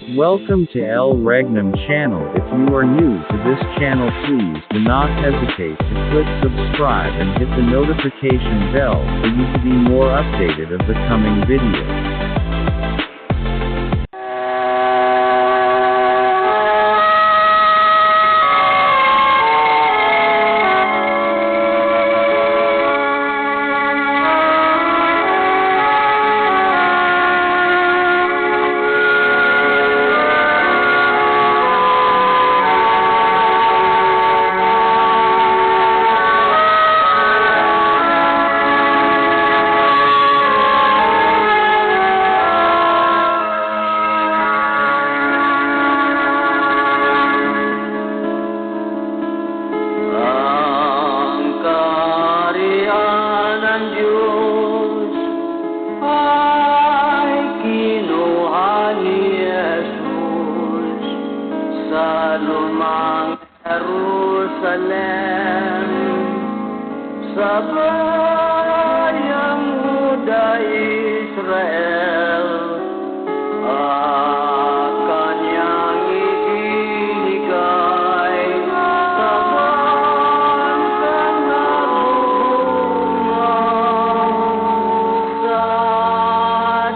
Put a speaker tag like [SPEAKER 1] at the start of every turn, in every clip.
[SPEAKER 1] Welcome to El Regnum channel. If you are new to this channel, please do not hesitate to click subscribe and hit the notification bell for you to be more updated of the coming videos.
[SPEAKER 2] Lumang Jerusalem, sa bayang Huda Israel, kanyang ibinigay sa bansang nagbubunga, sa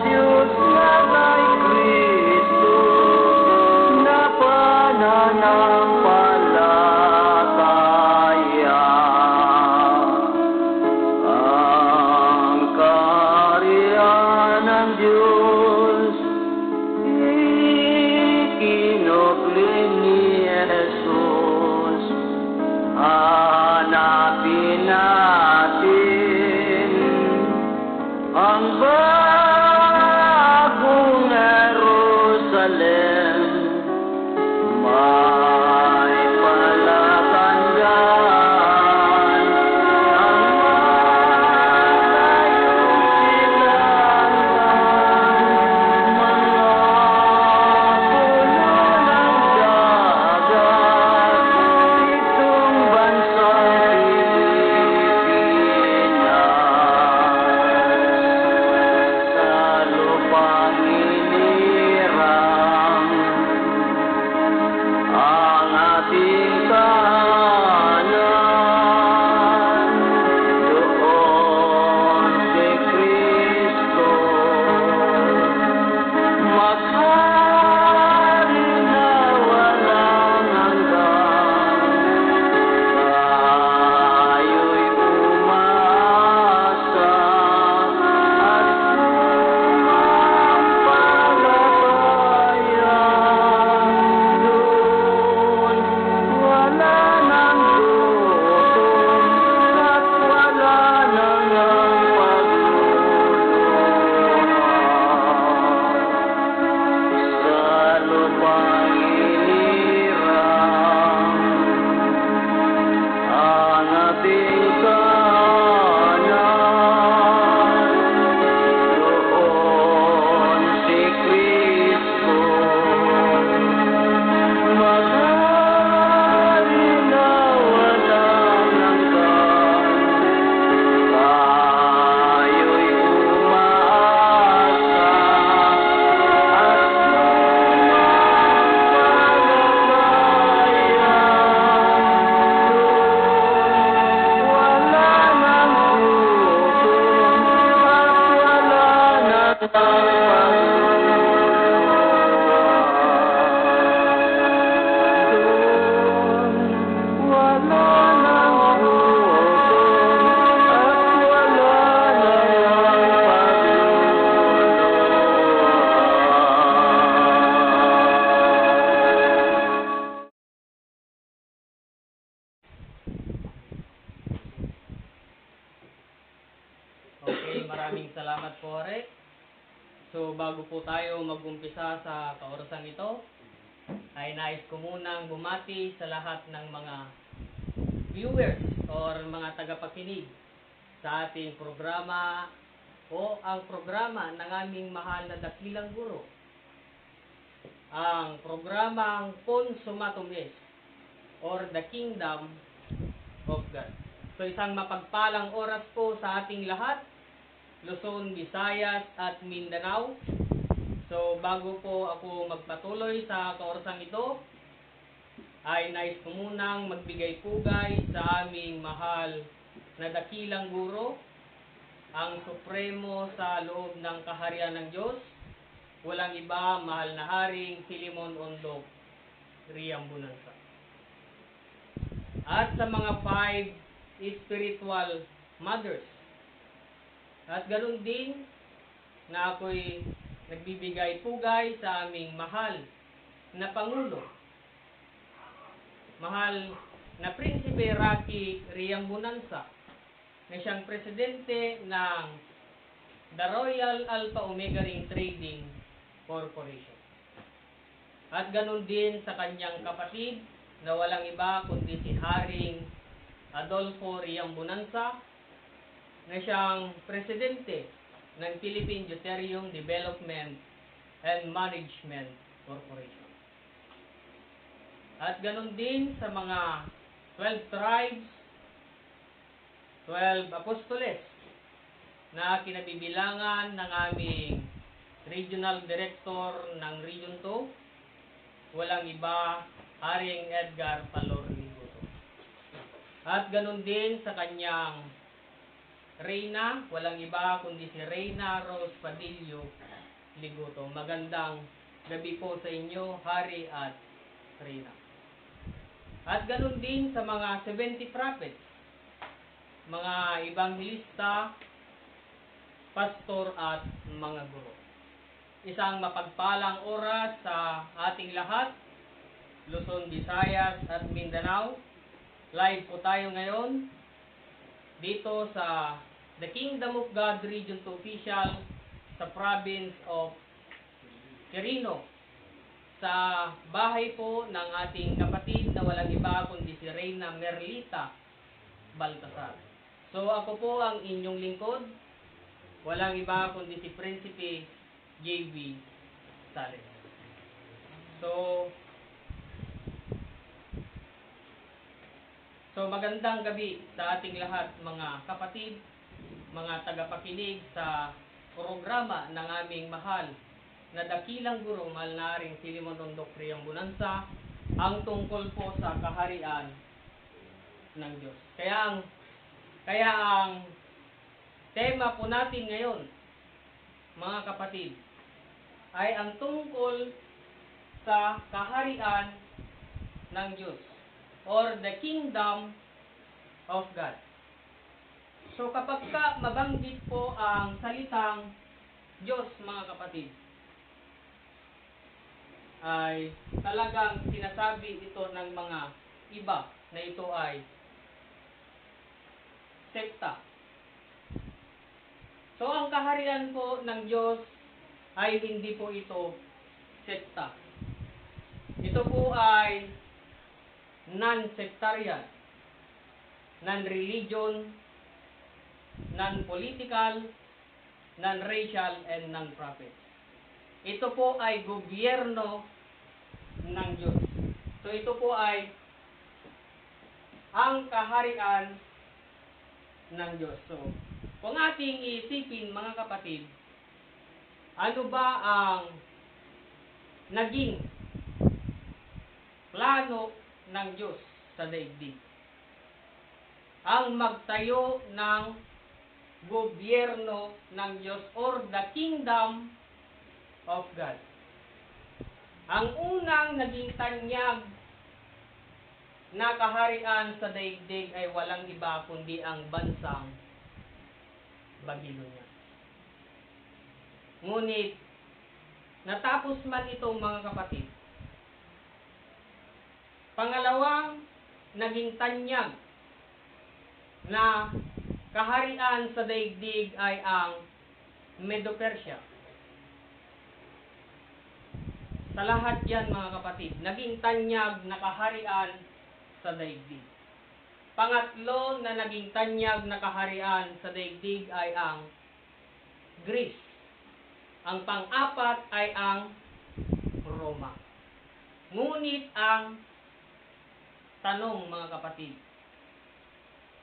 [SPEAKER 2] Diyos na kay Kristo na pananampalataya. Ang kaharian ng Diyos ikinubli ni Jesus. Hanapin natin ang bagong Jerusalem. May palatandaan ang malayong silangan, mga puno ng dagat, itong bansang Pilipinas. Sa lupang inirang ang ating tahanan, doon si Kristo maghari na walang hanggan. Tayo'y umasa at sumampalataya. Doon wala nang gutom at wala nang pagluluha. Sa lupang inirang ang ating tahanan, doon si Kristo maghari na walang hanggan. Tayo'y umaasa at sumampalataya. Doon wala nang gutom at wala nang pagluluha. Doon wala nang gutom at wala nang
[SPEAKER 3] Okay, maraming salamat po, Re. So, bago po tayo mag-umpisa sa kaorasan ito, ay nais ko munang bumati sa lahat ng mga viewers or mga tagapakinig sa ating programa o ang programa ng aming mahal na dakilang guro, ang programang Consumatum Est or The Kingdom of God. So, isang mapagpalang oras po sa ating lahat, Luzon, Visayas at Mindanao. So, bago po ako magpatuloy sa kaorasang ito, ay nais ko munang magbigay pugay sa aming mahal na dakilang guro, ang supremo sa loob ng kaharian ng Diyos, walang iba, mahal na Haring Filimon Ondok Riambunansa. At sa mga 5 spiritual mothers. At ganoon din na ako'y nagbibigay pugay sa aming mahal na Pangulo, mahal na Prinsipe Rocky Riambunansa, na siyang presidente ng The Royal Alpha Omega Ring Trading Corporation. At ganoon din sa kanyang kapatid na walang iba kundi si Haring Adolfo Riambunansa, na siyang presidente ng Philippine Deuterium Development and Management Corporation. At ganoon din sa mga 12 tribes, 12 apostoles na kinabibilangan ng aming Regional Director ng Region 2, walang iba, Haring Edgar Palor Liguto. At ganoon din sa kanyang Reyna, walang iba kundi si Reyna Rose Padillo Liguto. Magandang gabi po sa inyo, Hari at Reyna. At ganoon din sa mga 70 prophets, mga ebanghelista, pastor at mga guro. Isang mapagpalang oras sa ating lahat, Luzon, Visayas at Mindanao. Live po tayo ngayon dito sa The Kingdom of God Region 2 Official sa province of Quirino, sa bahay po ng ating kapatid na walang iba kundi si Reyna Merlita Baltasar. So ako po ang inyong lingkod, walang iba kundi si Prinsipe J.B. Sales. So magandang gabi sa ating lahat mga kapatid, mga tagapakinig sa programa ng aming mahal na dakilang guro, mahal na Haring Filimon Ondok Riambunansa, ang tungkol po sa kaharian ng Diyos. Kaya ang tema po natin ngayon, mga kapatid, ay ang tungkol sa kaharian ng Diyos or the Kingdom of God. So kapag mabanggit po ang salitang Diyos, mga kapatid, ay talagang sinasabi ito ng mga iba na ito ay sekta. So ang kaharian po ng Diyos ay hindi po ito sekta. Ito po ay non-sectarian, non-religion, non-political, non-racial, and non-profit. Ito po ay gobyerno ng Diyos. So ito po ay ang kaharian ng Diyos. So kung ating iisipin, mga kapatid, ano ba ang naging plano ng Diyos sa daigdig? Ang magtayo ng gobyerno ng Diyos or the Kingdom of God. Ang unang naging tanyag na kaharian sa daigdig ay walang iba kundi ang bansang Babylonia. Ngunit natapos man ito, mga kapatid. Pangalawang naging tanyag na kaharian sa daigdig ay ang Medo-Persia. Sa lahat yan, mga kapatid, naging tanyag na kaharian sa daigdig. Pangatlo na naging tanyag na kaharian sa daigdig ay ang Greece. Ang pang-apat ay ang Roma. Ngunit ang tanong, mga kapatid,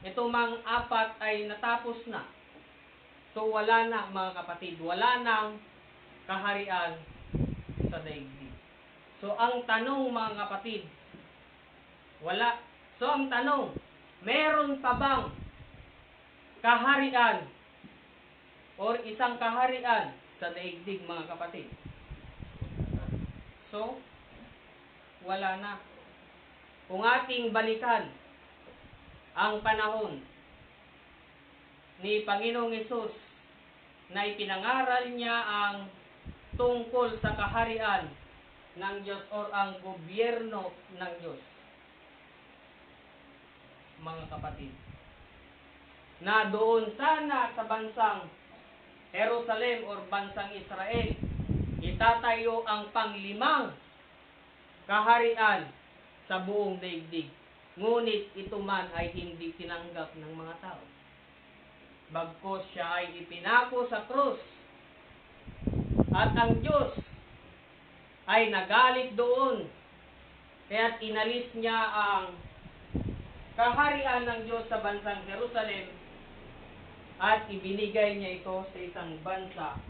[SPEAKER 3] ito mang apat ay natapos na. So wala na, mga kapatid, wala nang kaharian sa daigdig. So, ang tanong mga kapatid, wala. So, ang tanong, meron pa bang kaharian or isang kaharian sa daigdig mga kapatid? So, wala na. Kung ating balikan ang panahon ni Panginoong Hesus na ipinangaral niya ang tungkol sa kaharian ng Diyos o ang gobyerno ng Diyos, mga kapatid, na doon sana sa bansang Jerusalem o bansang Israel itatayo ang panglimang kaharian sa buong daigdig. Ngunit ito man ay hindi tinanggap ng mga tao. Bagkus siya ay ipinako sa krus. At ang Diyos ay nagalit doon. Kaya't inalis niya ang kaharian ng Diyos sa bansang Jerusalem at ibinigay niya ito sa isang bansa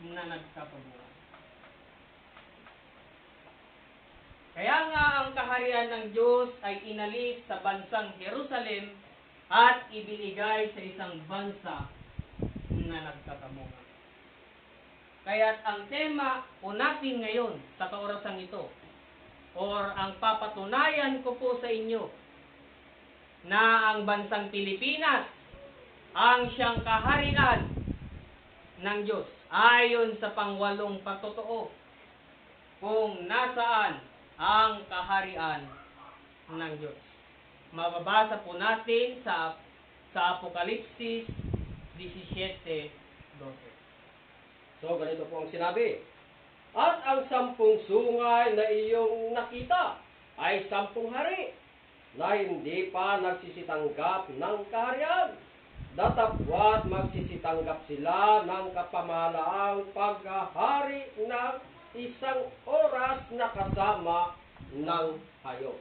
[SPEAKER 3] na nagkapabuhay. Kaya nga ang kaharian ng Diyos ay inalis sa bansang Jerusalem at ibinigay sa isang bansa na nagkakamunga. Kaya't ang tema po natin ngayon sa kaorasang ito, or ang papatunayan ko po sa inyo, na ang bansang Pilipinas ang siyang kaharian ng Diyos ayon sa pangwalong pagtotoo kung nasaan ang kaharian ng Diyos. Mababasa po natin sa Apokalipsis 17:12.
[SPEAKER 4] So, ganito po ang sinabi. At ang 10 sungay na iyong nakita ay 10 hari na hindi pa nagsisitanggap ng kaharian. Datapwat magsisitanggap sila ng kapamahalaang paghahari ng isang oras na kasama ng hayop.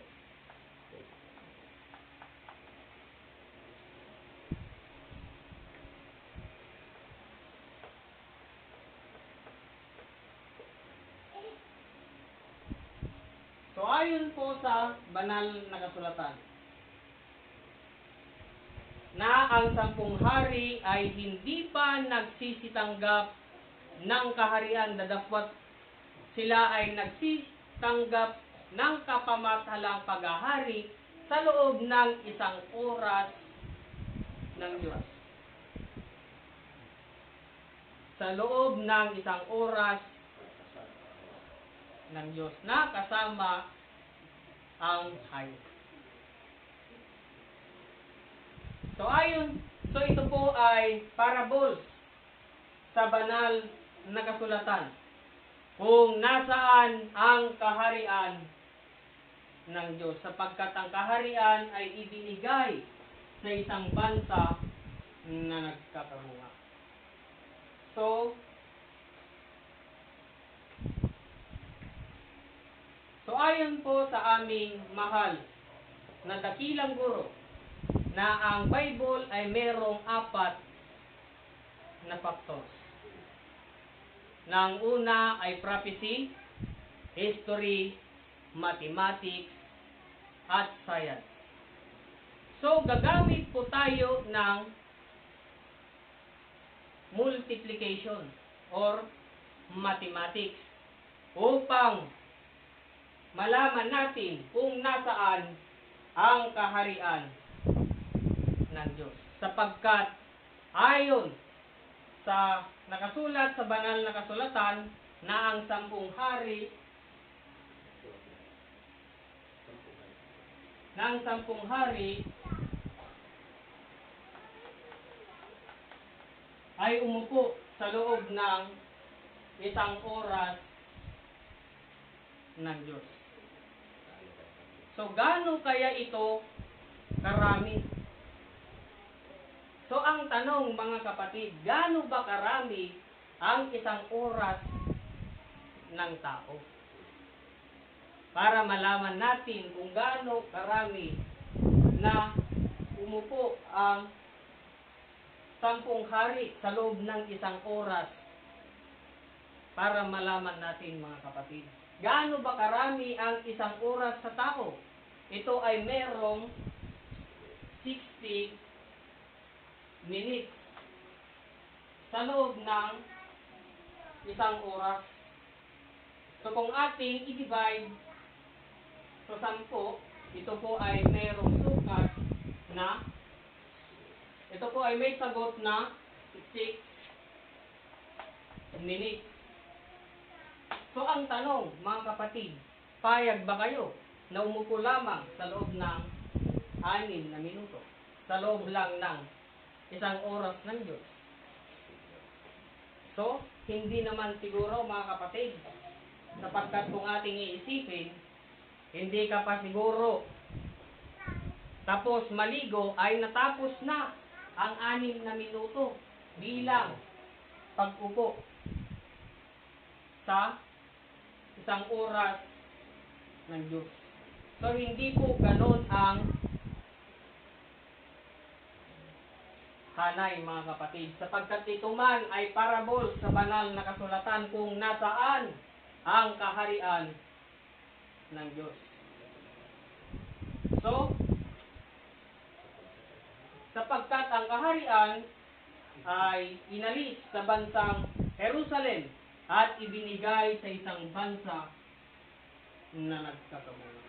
[SPEAKER 3] So ayon po sa banal na kasulatan, na ang 10 hari ay hindi pa nagsisitanggap ng kaharian, dadapwat sila ay nagsitanggap ng kapamahalang paghahari sa loob ng isang oras ng Diyos. Sa loob ng isang oras ng Diyos na kasama ang hayop. So ito po ay parables sa banal na kasulatan kung nasaan ang kaharian ng Diyos, sapagkat ang kaharian ay ibinigay sa isang bansa na nagkakamunga. So ayon po sa aming mahal na dakilang guro, na ang Bible ay merong 4 na factors. Nang una ay prophecy, history, mathematics, at science. So, gagamit po tayo ng multiplication or mathematics upang malaman natin kung nasaan ang kaharian ng Diyos. Sapagkat ayon sa nakasulat sa banal na kasulatan na ang 10 hari ay umupo sa loob ng isang oras ng Diyos. So, gaano kaya ito karami? So, ang tanong mga kapatid, gaano ba karami ang isang oras ng tao? Para malaman natin kung gaano karami na umupo ang 10 hari sa loob ng isang oras para malaman natin mga kapatid. Gaano ba karami ang isang oras sa tao? Ito ay merong 60 minutes sa loob ng isang oras. So kung ating i-divide sa 10, ito po ay merong sukat na, ito po ay may sagot na 6 minutes. So ang tanong, mga kapatid, payag ba kayo na umupo lamang sa loob ng 6 na minuto? Sa loob lang ng isang oras ng Diyos? So, hindi naman siguro mga kapatid, sapagkat kung ating iisipin, hindi ka pa siguro tapos maligo ay natapos na ang 6 na minuto bilang pag-upo sa isang oras ng Diyos. So, hindi po ganon ang hanay mga kapatid, sapagkat ito man ay parabol sa banal na kasulatan kung nasaan ang kaharian ng Diyos. So, sapagkat ang kaharian ay inalis sa bansang Jerusalem at ibinigay sa isang bansa na nagkakamulan.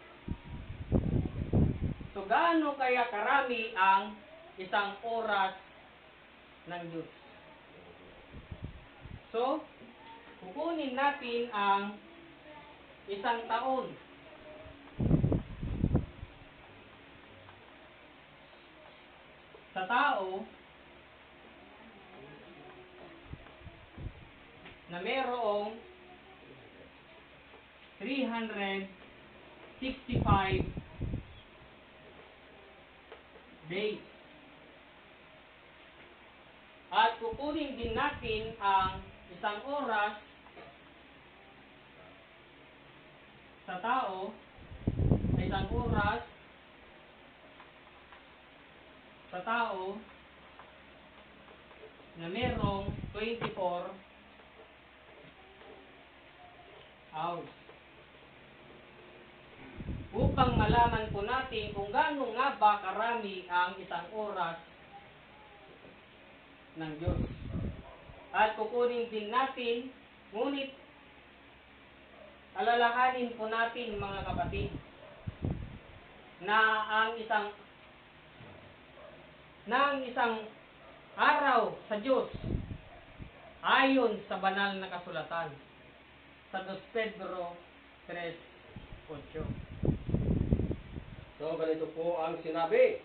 [SPEAKER 3] So, gaano kaya karami ang isang oras ng Diyos? So, kukunin natin ang isang taon. Sa tao na mayroong 365 days. At kukunin din natin ang isang oras sa tao, isang oras sa tao na merong 24 hours. Upang malaman po natin kung gaano nga ba karami ang isang oras ng Diyos. At kukunin din natin, ngunit alalahanin po natin mga kapatid, na ang isang araw sa Diyos ayon sa banal na kasulatan sa 2 Pedro 3:8.
[SPEAKER 4] So, ganito po ang sinabi.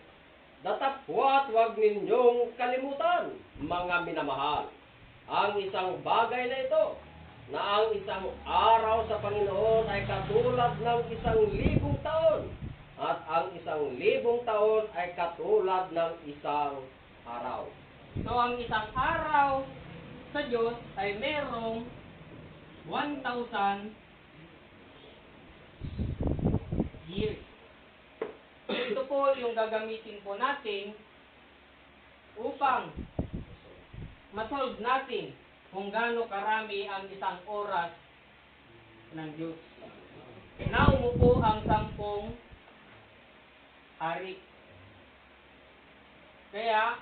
[SPEAKER 4] Datapwat huwag ninyong kalimutan, mga minamahal, ang isang bagay na ito, na ang isang araw sa Panginoon ay katulad ng 1,000 taon, at ang 1,000 taon ay katulad ng isang araw.
[SPEAKER 3] So, ang isang araw sa Diyos ay merong 1,000 years. Ito po yung gagamitin po natin upang masolve natin kung gaano karami ang isang oras ng Diyos. Na umupo ang 10 hari. Kaya,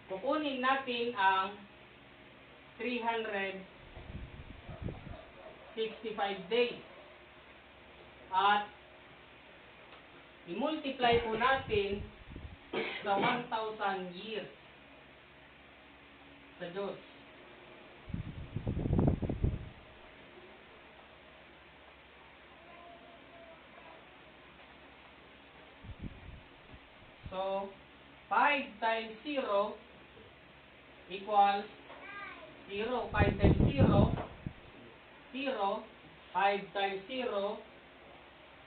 [SPEAKER 3] kukunin natin ang 365 days. At i-multiply po natin sa 1,000 years sa Diyos. So, 5 times 0 equals 0. 5 times 0, 0. 5 times 0,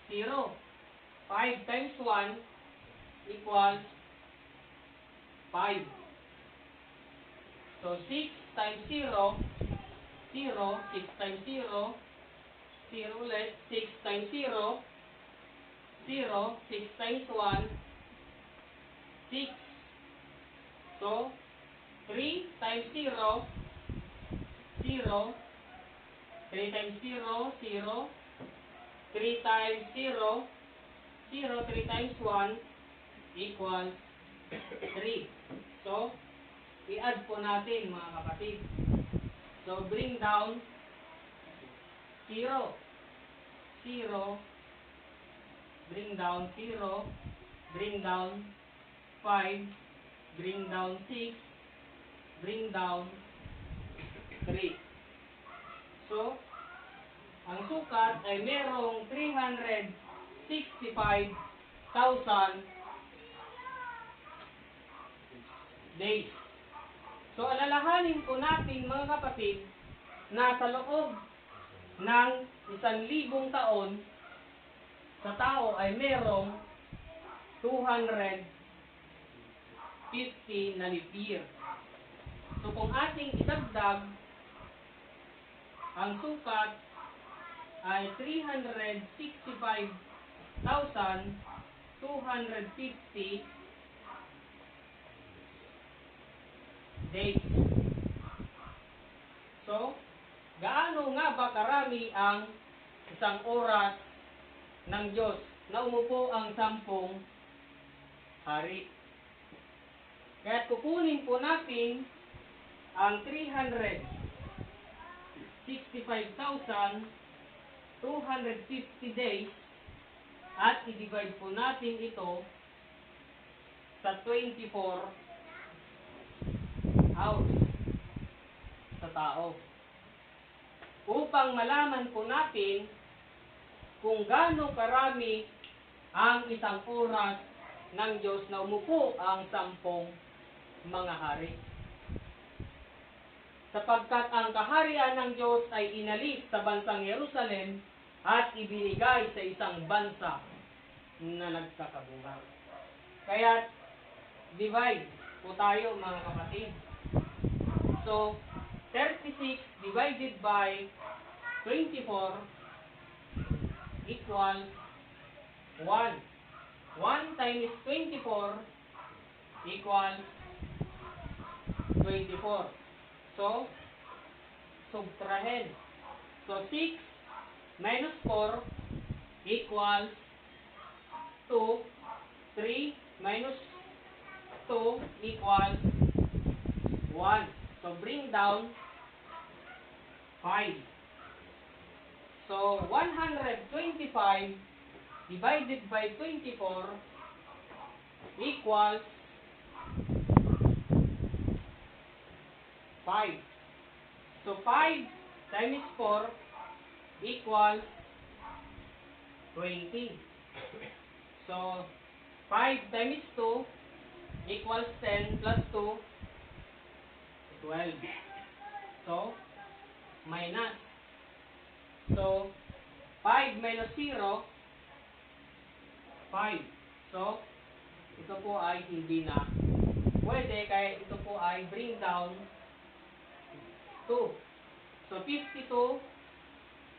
[SPEAKER 3] 0. 5 times 1 equals 5. So, 6 times 0, 0. 6 times 0, 0 ulit. 6 times 0, 0. 6 times 1, 6. So, 3 times 0, 0. 3 times 0, 0. 3 times 0, 0. 3 times 1 equals 3. So, i-add po natin mga kapatid. So, bring down 0. 0. Bring down 0. Bring down 5. Bring down 6. Bring down 3. So, ang sukat ay merong 365,000 days. So, alalahanin po natin mga kapatid na sa loob ng 1,000 taon, sa tao ay merong 250 na leap year. So, kung ating idagdag, ang sukat ay 365,250 days. So, gaano nga ba karami ang isang oras ng Diyos na umupo ang 10 hari? Kaya kukunin po natin ang 365,250 days at i-divide po natin ito sa 24 hours sa tao. Upang malaman po natin kung gaano karami ang isang oras ng Diyos na umupo ang 10 mga hari. Sapagkat ang kaharian ng Diyos ay inalis sa bansang Jerusalem at ibinigay sa isang bansa na nagkakabuhang. Kaya divide po tayo mga kapatid. So, 36 divided by 24 equals 1. 1 times 24 equals 24. So, subtrahen. So, 6 minus 4 equals 2. 3 minus 2 equals 1. So, bring down 5. So, 125 divided by 24 equals 5. So, 5 times 4 equals 20. So, 5 times 2 equals 10 plus 2, 12. So, minus. So, 5 minus 0, 5. So, ito po ay hindi na pwede, kaya ito po ay bring down 2. So, 52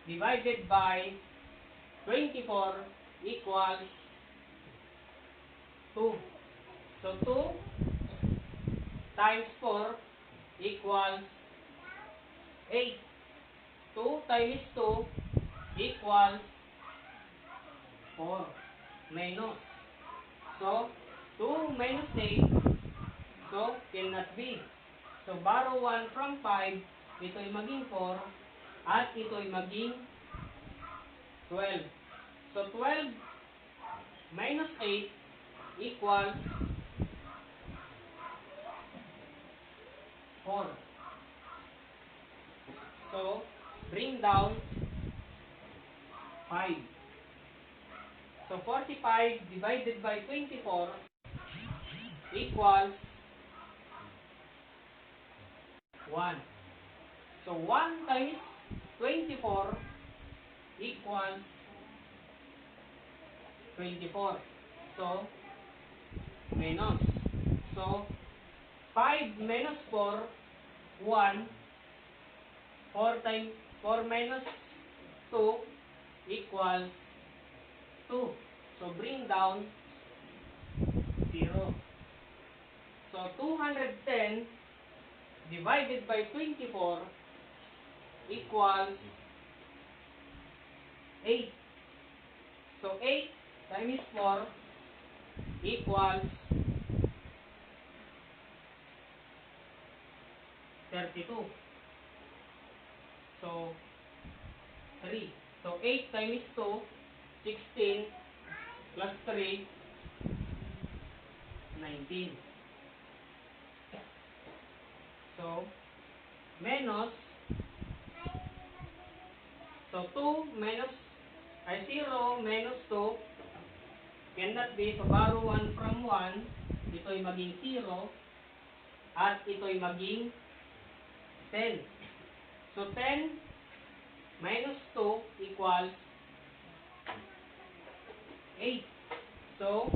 [SPEAKER 3] divided by 24 equals 2. So, 2 times 4 equals 8. 2 times 2 equals 4. Minus. So, 2 minus 8. So, cannot be. So, borrow 1 from 5. Ito ay maging 4. At ito ay maging 12. So, 12 minus 8 equals 4. So, bring down 5. So, 45 divided by 24 equals 1. So, 1 times 24 equals 24. So, minus. So, 5 minus 4, 1. 4 times 4 minus 2 equals 2. So, bring down 0. So, 210 divided by 24 equals 8. So 8 times 4 equals 32. So 3. So 8 times 2, 16 plus 3, 19. So minus, so 2 minus, 0 minus 2 cannot be, so borrow 1 from 1, ito'y maging 0 at ito'y maging 10. So 10 minus 2 equals 8. So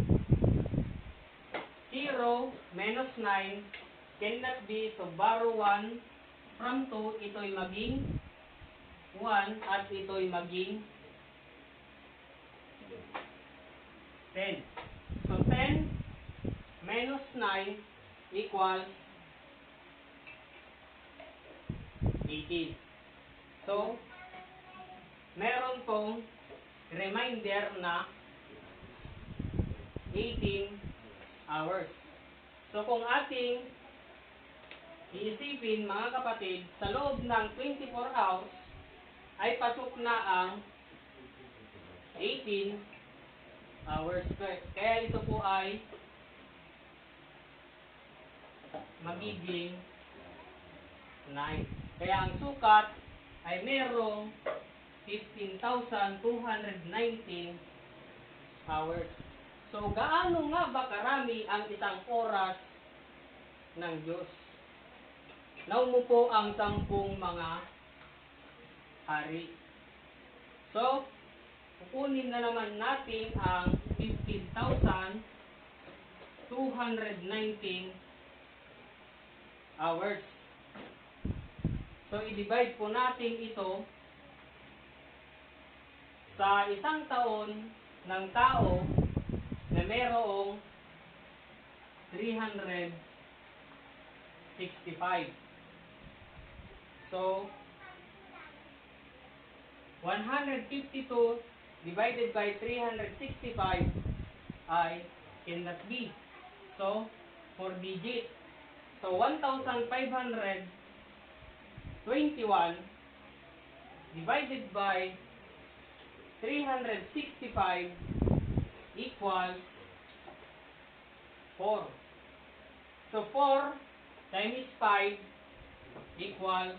[SPEAKER 3] 0 minus 9 cannot be, so borrow 1 from 2, ito'y maging 1 at ito'y maging 10. So 10 minus 9 equals 18. So meron pong reminder na 18 hours. So kung ating iisipin mga kapatid, sa loob ng 24 hours ay pasok na ang 18 hours. Kaya ito po ay magiging 9. Kaya ang sukat ay merong 15,219 hours. So, gaano nga ba karami ang isang oras ng Diyos? Naumupo ang 10 mga hari. So, kukunin na naman natin ang 15,219 hours. So, i-divide po natin ito sa isang taon ng tao na merong 365. So, 152 divided by 365 ay cannot be. So, 4 digit. So, 1,521 divided by 365 equals 4. So 4 times 5 equals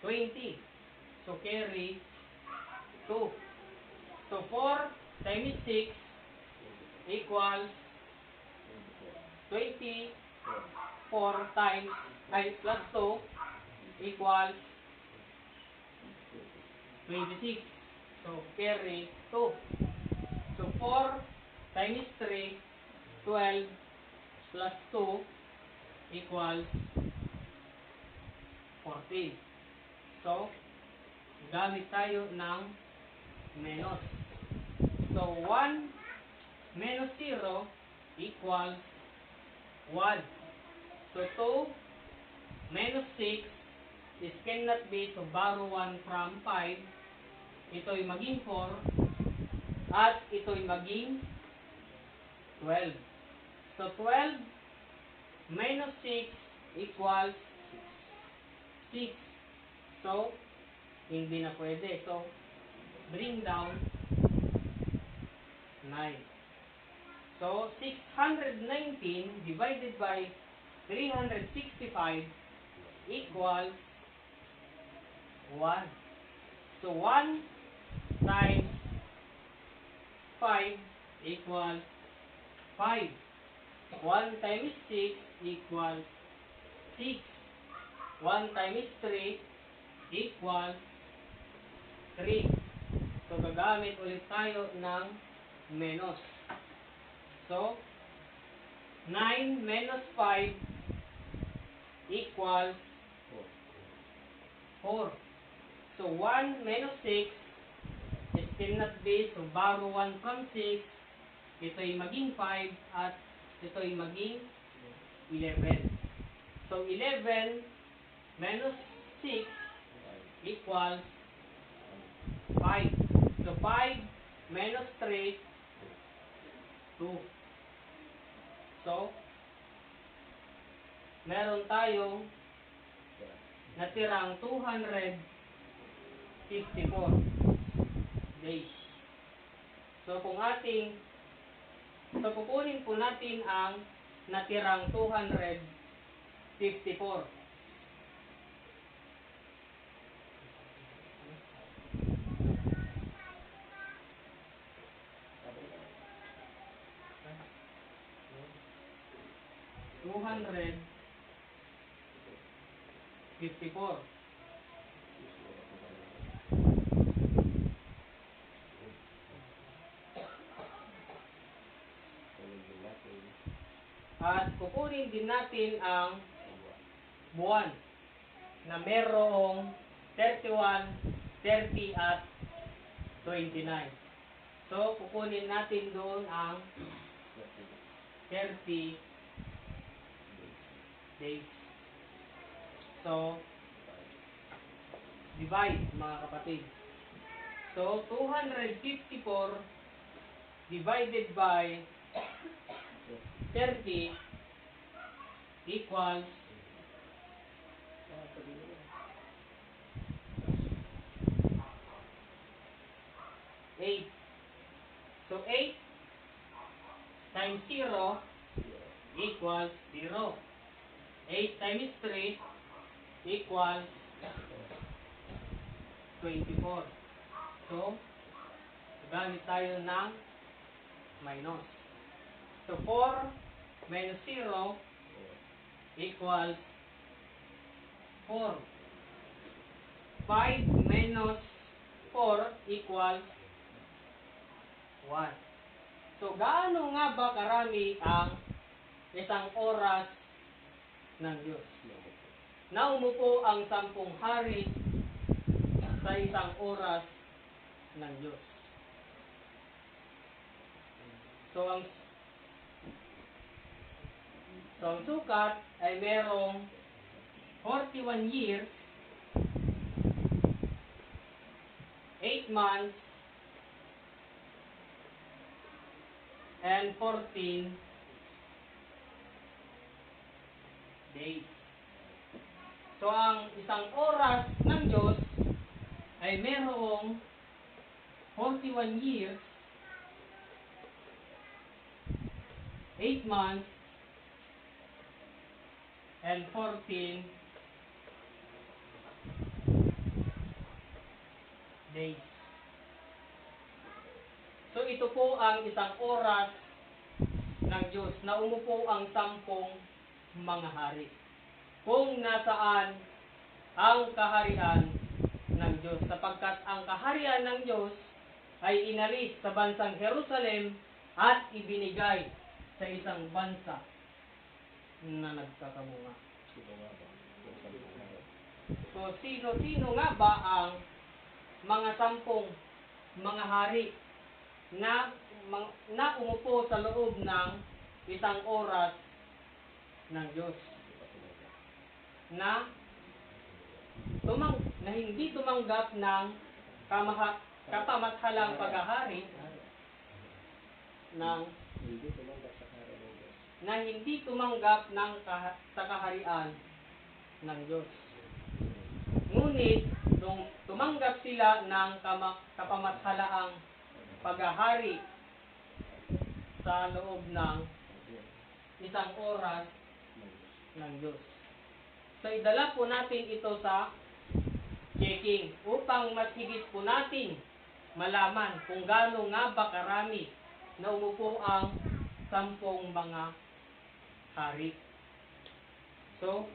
[SPEAKER 3] 20. So carry 2. So 4 times 6 equals 24 times plus 2 equals 26. So carry 2. So 4 times 3, 12 plus 2 equals 14. So, gamit tayo ng minus. So, 1 minus 0 equals 1. So, 2 minus 6 is cannot be, so borrow 1 from 5. Ito'y maging 4 at ito'y maging 12. So 12 minus 6 equals 6. So hindi na pwede. So bring down 9. So 619 divided by 365 equals 1. So 1 times 5 equals 5. 1 times 6 equals 6. 1 times 3 equals 3. So, gagamit ulit tayo ng minus. So, 9 minus 5 equals 4. So, 1 minus 6 is cannot be, so borrow 1 from 6. Ito'y maging 5 at ito'y maging 11. So 11 minus 6 equals 5. So 5 minus 3, 2. So, meron tayong natirang 254 days. So, kukunin po natin ang natirang 254. At kukunin din natin ang buwan na merong 31, 30 at 29. So, kukunin natin doon ang 30 days. So, divide mga kapatid. So, 254 divided by 30 equals 8. So 8 times 0 equals 0. 8 times 3 equals 24. So, gamit tayo ng minus. So 4 minus 0 equals 4. 5 minus 4 equals 1. So, gaano nga ba karami ang isang oras ng Diyos? Na umupo ang 10 hari sa isang oras ng Diyos. So, ang sukat ay merong 41 years, 8 months, and 14 days. So, ang isang oras ng Diyos ay merong 41 years, 8 months, and 14 days. So, ito po ang isang oras ng Diyos na umupo ang 10 mga hari. Kung nasaan ang kaharian ng Diyos. Sapagkat ang kaharian ng Diyos ay inalis sa bansang Jerusalem at ibinigay sa isang bansa na nagkakamunga. So, sino nga ba ang mga 10 mga hari na umupo sa loob ng isang oras ng Diyos? Na hindi tumanggap ng kapamathalang paghahari na hindi tumanggap ng sa kaharian ng Diyos. Ngunit nung tumanggap sila ng kapamathalaang paghahari sa loob ng isang oras ng Diyos. So, idala po natin ito sa checking upang mas higit po natin malaman kung gaano nga ba karami na umupo ang 10 mga hari. So,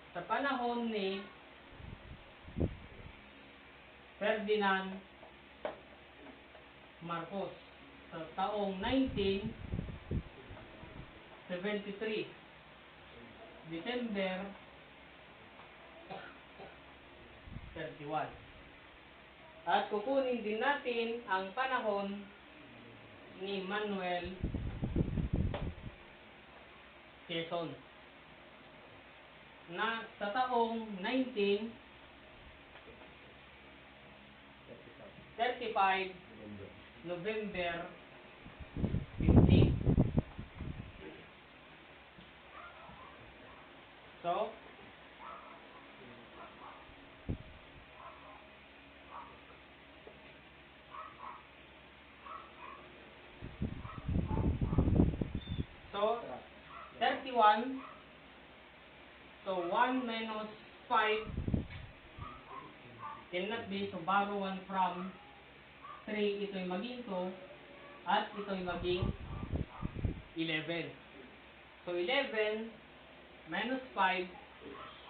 [SPEAKER 3] sa panahon ni Ferdinand Marcos, sa taong 1973, December 31. At kukunin din natin ang panahon ni Manuel Quezon na sa taong 1935 November 15. So, So, 31. So, 1 minus 5 cannot be. So, borrow 1 from 3. Ito'y maging 2. At ito'y maging 11. So, 11 minus 5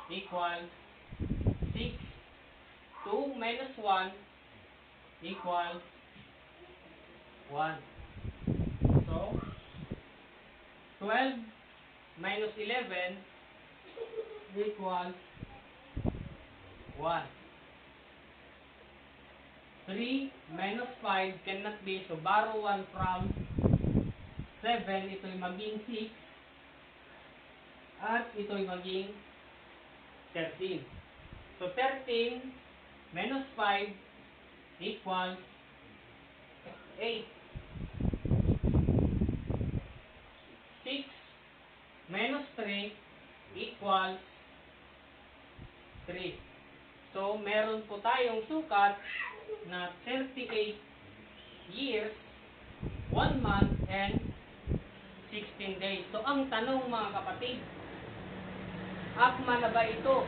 [SPEAKER 3] equal 6. 2 minus 1 equal 1. So, 12 minus 11 equals 1. 3 minus 5 cannot be. So, borrow 1 from 7. Ito'y maging 6. At ito'y maging 13. So, 13 minus 5 equals 8. 6 minus 3 equals 3. So, meron po tayong sukat na 38 years, 1 month, and 16 days. So, ang tanong mga kapatid, akma na ba ito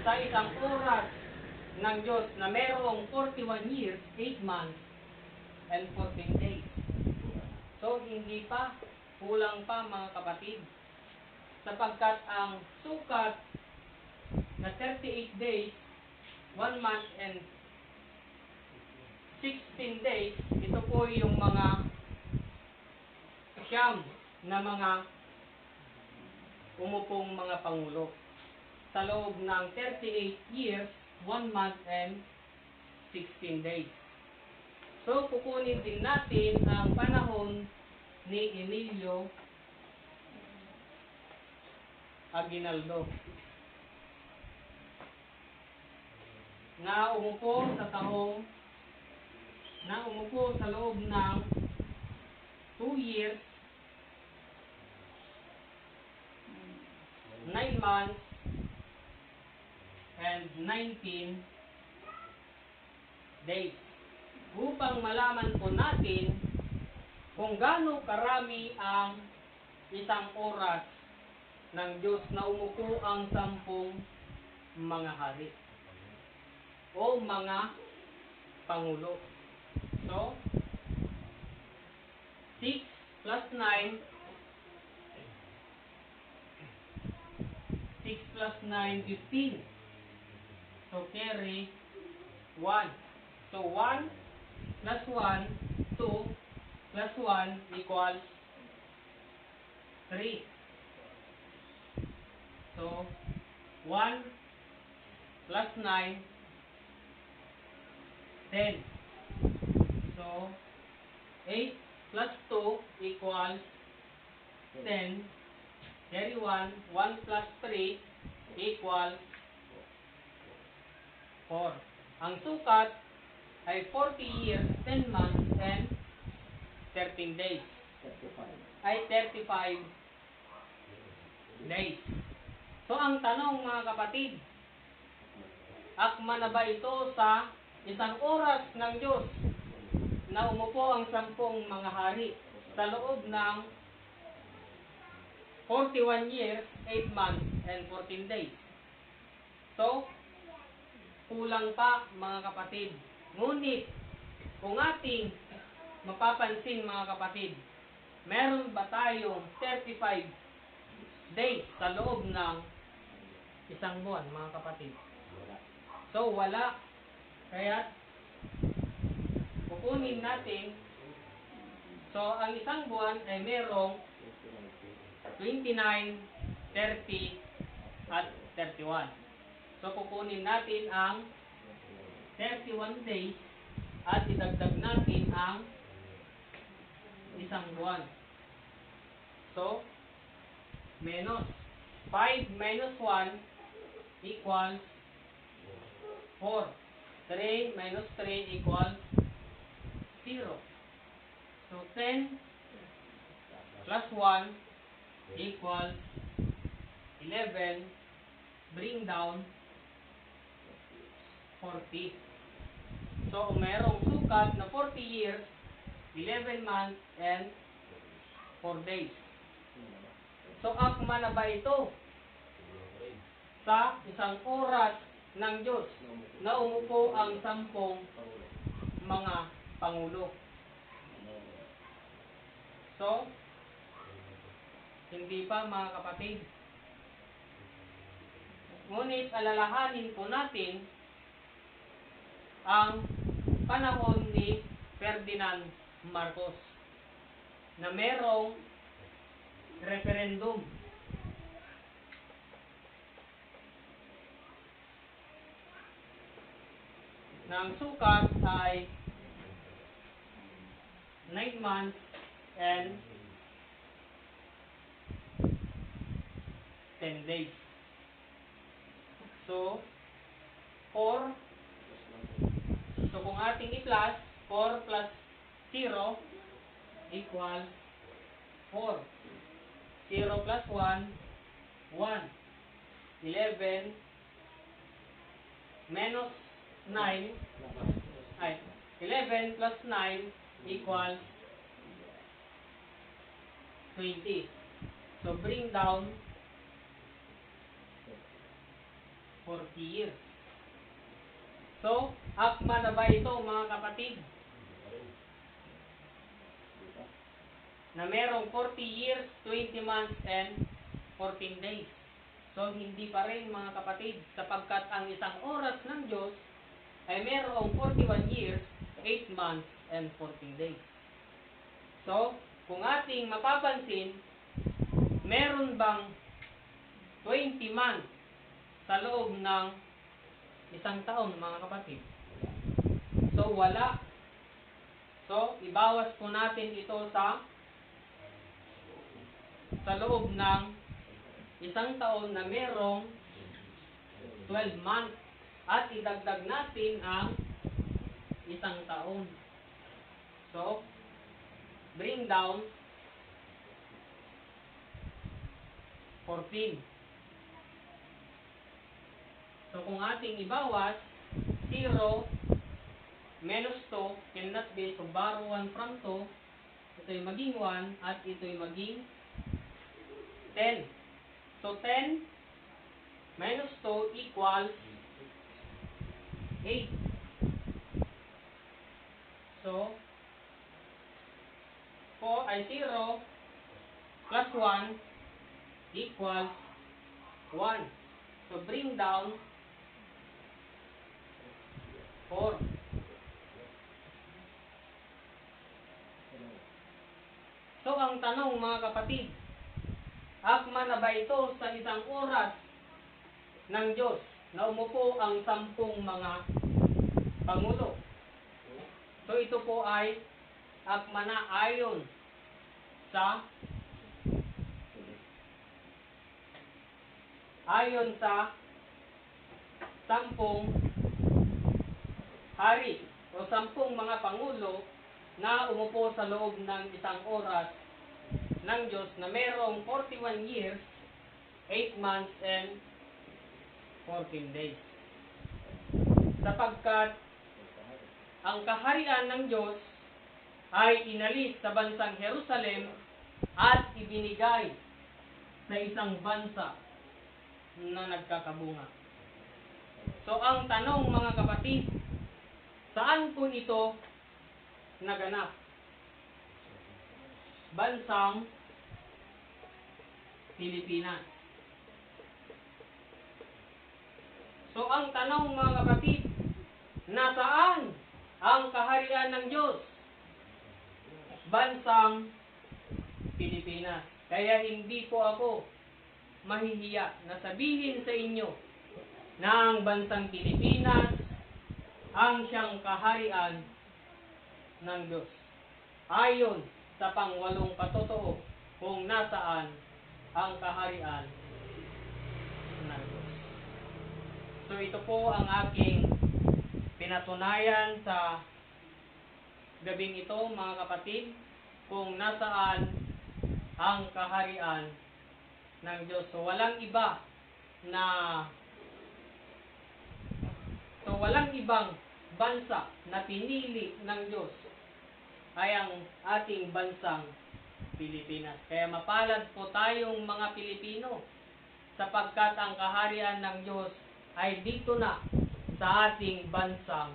[SPEAKER 3] sa isang oras ng Diyos na merong 41 years, 8 months, and 14 days? So, hindi pa. Kulang pa mga kapatid. Sapagkat ang sukat na 38 days, 1 month, and 16 days, ito po yung mga siyam na mga umupong mga pangulo sa loob ng 38 years, 1 month, and 16 days. So, kukunin din natin ang panahon ni Emilio Aguinaldo na umupo sa loob ng 2 years, 9 months, and 19 days. Upang malaman po natin kung gaano karami ang isang oras ng Diyos na umupo ang 10 mga hari o mga pangulo. So, 6 plus 9, 6 plus 9, 15. So, carry 1. So, 1 plus 1, 2 plus 1 equals 3. So, 1 plus 9, 10. So, 8 plus 2 equals 10. Carry 1. 1 plus 3 equals 4. Ang sukat ay 40 years, 10 months, and 13 days. Ay 35 days. So, ang tanong mga kapatid, akma na ba ito sa isang oras ng Diyos na umupo ang 10 mga hari sa loob ng 41 years, 8 months, and 14 days? So, kulang pa mga kapatid. Ngunit, kung ating mapapansin mga kapatid, meron ba tayong 35 days sa loob ng isang buwan mga kapatid? So, wala. Kaya, kukunin natin. So, ang isang buwan ay merong 29, 30, at 31. So, kukunin natin ang 31 days at idagdag natin ang isang buwan. So, minus 5 minus 1 equals 4. 3 minus 3 equals 0. So, 10 plus 1 equals 11. Bring down 40. So, merong sukat na 40 years, 11 months, and 4 days. So, akma na ba ito sa isang oras ng Diyos na umupo ang 10 mga pangulo? So, hindi pa mga kapatid. Ngunit alalahanin po natin ang panahon ni Ferdinand Marcos na merong referendum na ang sukat ay 9 months and 10 days. So, 4. So, kung ating i-plus, 4 plus 0 equals 4. 0 plus 1, 1. 11 minus 9, 11 plus 9 equals 20. So, bring down 40 years. So, akma na ba ito mga kapatid? Na merong 40 years, 20 months, and 14 days. So, hindi pa rin mga kapatid, sapagkat ang isang oras ng Diyos ay merong 41 years, 8 months, and 14 days. So, kung ating mapapansin, meron bang 20 months sa loob ng isang taon mga kapatid? So, wala. So, ibawas po natin ito sa loob ng isang taon na merong 12 months at idagdag natin ang isang taon. So, bring down 14. So, kung ating ibawas, 0 minus 2 cannot be, so borrow 1 from 2, ito'y maging 1 at ito'y maging 10. So, 10 minus 2 equals 8. So, 4 ay 0 plus 1 equals 1. So, bring down 4. So, ang tanong mga kapatid, akma na ba ito sa isang oras ng Diyos na umupo ang 10 mga pangulo? So, ito po ay akma na ayon sa ayon sa 10 hari o 10 mga pangulo na umupo sa loob ng isang oras ng Diyos na merong 41 years, 8 months, and 14 days. Sapagkat ang kaharian ng Diyos ay inalis sa bansang Jerusalem at ibinigay sa isang bansa na nagkakabunga. So, ang tanong mga kapatid, saan po ito naganap? Bansang Pilipinas. So, ang tanong mga kapatid, nasaan ang kaharian ng Diyos? Bansang Pilipinas. Kaya hindi po ako mahihiya na sabihin sa inyo na ang bansang Pilipinas ang siyang kaharian ng Diyos. Ayon sa pangwalong patotoo kung nasaan ang kaharian ng Diyos. So ito po ang aking pinatunayan sa gabing ito, mga kapatid, kung nasaan ang kaharian ng Diyos. So walang ibang bansa na pinili ng Diyos ay ang ating bansang Pilipinas. Kaya mapalad po tayong mga Pilipino sapagkat ang kaharian ng Diyos ay dito na sa ating bansang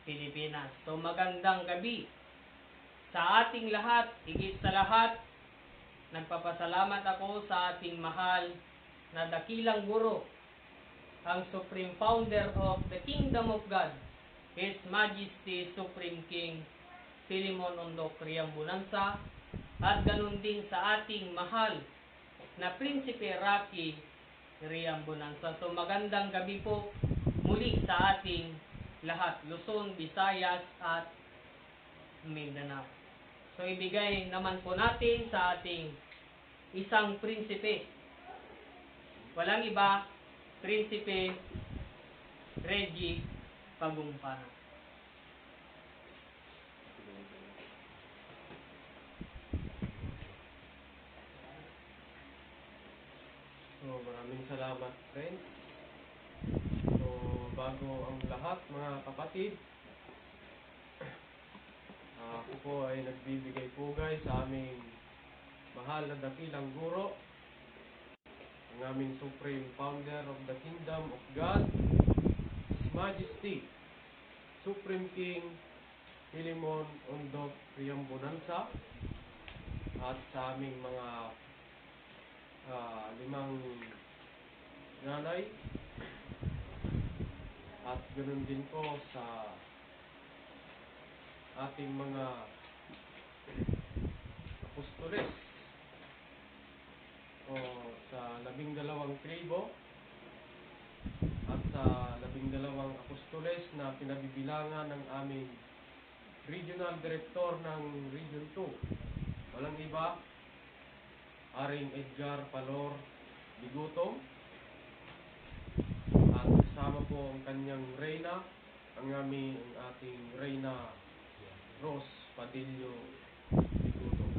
[SPEAKER 3] Pilipinas. So magandang gabi sa ating lahat. Higit sa lahat, nagpapasalamat ako sa ating mahal na dakilang guro, ang Supreme Founder of the Kingdom of God, His Majesty Supreme King Philemon Ondoc Riambunansa, at ganun din sa ating mahal na Prinsipe Rocky Riambunansa. So magandang gabi po muli sa ating lahat, Luzon, Visayas at Mindanao. So ibigay naman po natin sa ating isang prinsipe. Walang iba, Prinsipe Reggie Pagumpana.
[SPEAKER 5] So, maraming salamat, friends. So, bago ang lahat, mga kapatid, ako po ay nagbibigay pugay sa aming mahal na dakilang guro, ang aming Supreme Founder of the Kingdom of God, His Majesty Supreme King Philemon Ondoc Riambunansa, at sa aming mga 5 nanay, at ganoon din po sa ating mga apostoles o sa 12 tribo at sa 12 apostoles na pinabibilangan ng aming Regional Director ng Region 2. Walang iba, Haring Edgar Palor Bigutong, at kasama po ang kanyang reyna, ang ating reyna Rose Padillo Bigutong.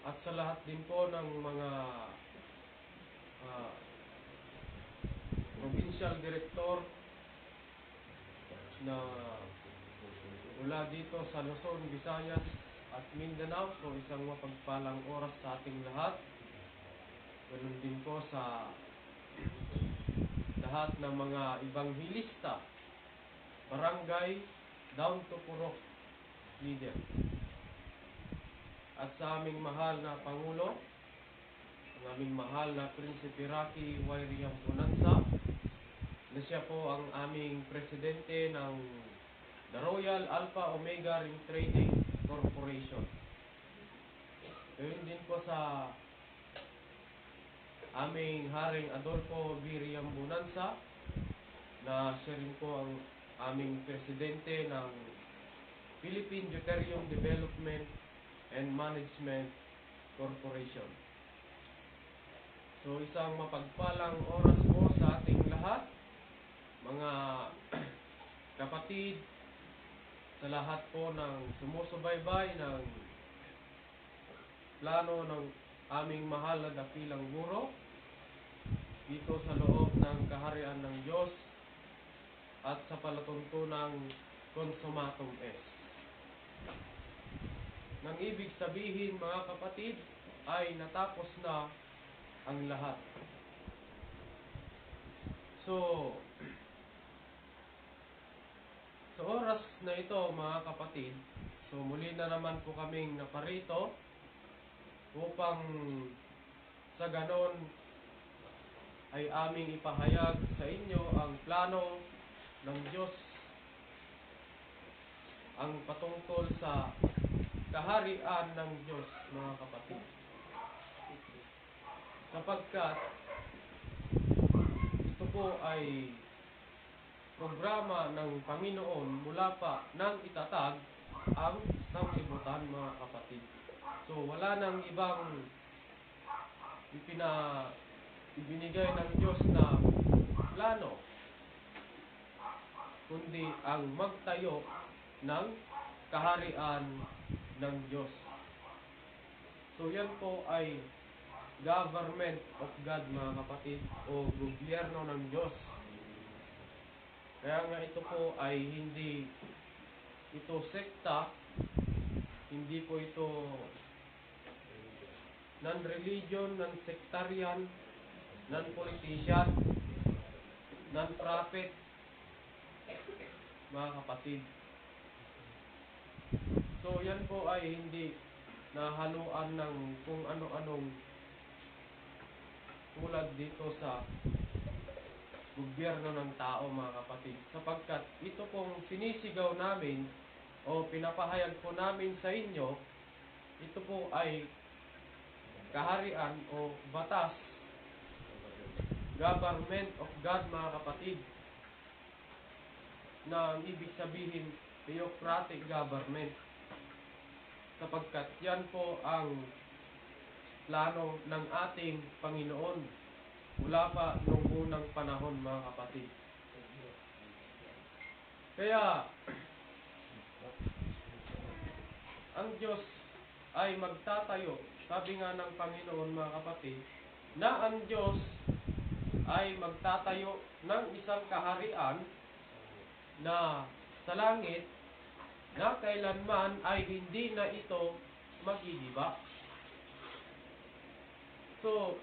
[SPEAKER 5] At sa lahat din po ng mga provincial director na mula dito sa Luzon, Visayas at Mindanao. So isang mapagpalang oras sa ating lahat. Ganun din po sa lahat ng mga ibanghilista, barangay, down to purok leader. At sa aming mahal na Pangulo, ang aming mahal na Prinsipe Rocky Y. Riambunansa, na siya po ang aming presidente ng The Royal Alpha Omega Ring Trading Corporation. Gayun din po sa aming Haring Adolfo V. Riambunansa, na siya rin po ang aming presidente ng Philippine Deuterium Development and Management Corporation. So isang mapagpalang oras po sa ating lahat, mga kapatid, sa lahat po ng sumusubaybay ng plano ng aming mahal na dakilang guro dito sa loob ng kaharian ng Diyos at sa palatuntunang Consumatum Est. Nang ibig sabihin, mga kapatid, ay natapos na ang lahat. So, sa oras na ito, mga kapatid, so muli na naman po kaming naparito upang sa ganon ay aming ipahayag sa inyo ang plano ng Diyos, ang patungkol sa kaharian ng Diyos, mga kapatid. Sapagkat ito po ay programa ng Panginoon mula pa nang itatag ang sanglibutan, mga kapatid. So wala nang ibang ibinigay ng Diyos na plano, kundi ang magtayo ng kaharian ng Diyos. So yan po ay government of God, mga kapatid, o gobyerno ng Diyos. Kaya nga ito po ay hindi ito sekta, hindi po ito non-religion, non-sectarian, non-politician, non-prophet, mga kapatid. So yan po ay hindi nahaluan ng kung ano-anong tulad dito sa gobyerno ng tao, mga kapatid. Sapagkat ito pong sinisigaw namin o pinapahayag po namin sa inyo, ito po ay kaharian o batas, government of God, mga kapatid, na ang ibig sabihin theocratic government, sapagkat yan po ang plano ng ating Panginoon mula pa nung unang panahon, mga kapatid. Kaya ang Diyos ay magtatayo, sabi nga ng Panginoon, mga kapatid, na ang Diyos ay magtatayo ng isang kaharian na sa langit na kailanman ay hindi na ito magigiba. So,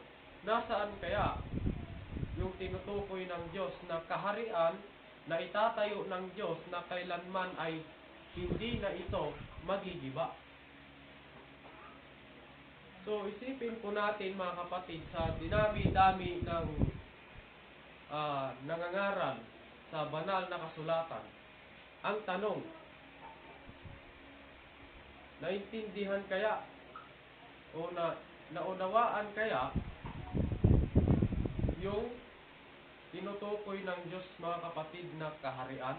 [SPEAKER 5] nasaan kaya yung tinutukoy ng Diyos na kaharian na itatayo ng Diyos na kailanman ay hindi na ito magigiba? So, isipin po natin, mga kapatid, sa dinami-dami ng nangangaral sa banal na kasulatan. Ang tanong, naintindihan kaya o naunawaan kaya yung tinutukoy ng Diyos, mga kapatid, na kaharian?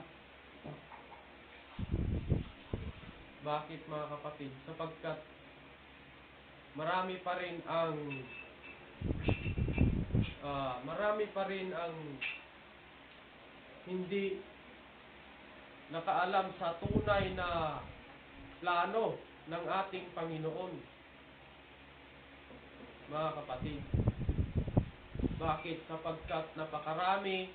[SPEAKER 5] Bakit, mga kapatid? Sapagkat marami pa rin ang hindi nakaalam sa tunay na plano ng ating Panginoon, mga kapatid. Bakit? Sapagkat napakaraming